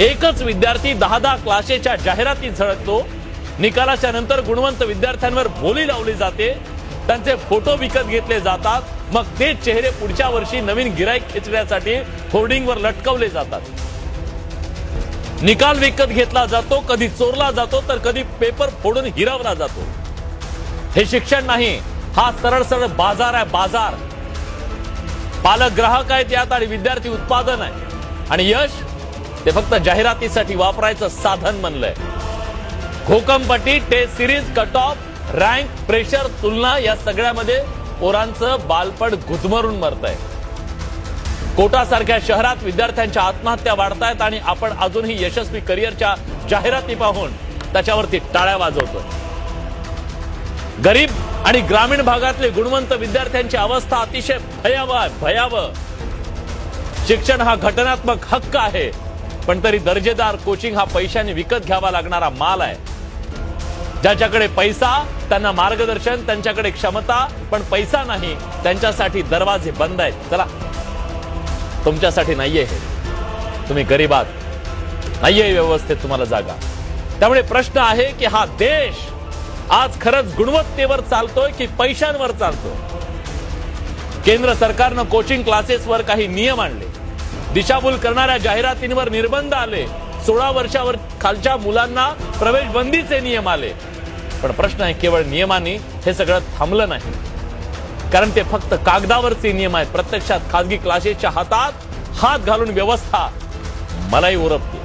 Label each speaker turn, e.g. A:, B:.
A: एकच विद्यार्थी 10-10 क्लासेसच्या जाहिराती झळकतो। निकालाच्या नंतर गुणवंत विद्यार्थ्यांवर बोली लावली जाते, त्यांचे फोटो विकत घेतले जातात, मग ते चेहरे पुढच्या वर्षी नवीन गिराईक खेचण्यासाठी होर्डिंगवर लटकवले जातात। निकाल विकत घेतला जातो, कधी चोरला जातो तर कधी पेपर फोडून हिरावला जातो। हे शिक्षण नाही, हा सरळ सरळ बाजार आहे, बाजार। पालक ग्राहक आहेत यात आणि विद्यार्थी उत्पादन आहे, आणि यश ते फक्त जाहिरातीसाठी वापरायचं साधन बनलंय। घोकंपट्टी, test series, cut off, rank, pressure, तुलना या सगळ्यामध्ये पोरांचं बालपण गुदमरून मरतंय। कोटासारख्या शहरात विद्यार्थ्यांच्या आत्महत्या वाढतायत आणि आपण अजूनही यशस्वी करिअरच्या जाहिराती पाहून त्याच्यावरती टाळ्या वाजवतोय। गरीब आणि ग्रामीण भागातले गुणवंत विद्यार्थ्यांची अवस्था अतिशय भयावह आहे, भयावह। शिक्षण हा घटनात्मक हक्क आहे, पण तरी दर्जेदार कोचिंग हा पैशाने विकत घ्यावा लागणारा माल आहे। ज्यांच्याकडे पैसा त्यांना मार्गदर्शन, त्यांच्याकडे क्षमता पण पैसा नाही, त्यांच्यासाठी दरवाजे बंद आहेत। चला, तुमच्यासाठी नाहीये हे, तुम्ही गरीब आहात, नाहीये व्यवस्थेत तुम्हाला जागा। त्यामुळे प्रश्न आहे की हा देश आज खरंच गुणवत्तेवर चालतोय की पैशांवर चालतोय? केंद्र सरकारनं कोचिंग क्लासेसवर काही नियम आणले, दिशाभूल करणाऱ्या जाहिरातींवर निर्बंध आले, 16 वर्षावर खालच्या मुलांना प्रवेश बंदीचे नियम आले। पण प्रश्न आहे, केवळ नियमांनी हे सगळं थांबलं नाही, कारण ते फक्त कागदावरचे नियम आहेत। प्रत्यक्षात खासगी क्लासेसच्या हातात हात घालून व्यवस्था मलाही ओरबते।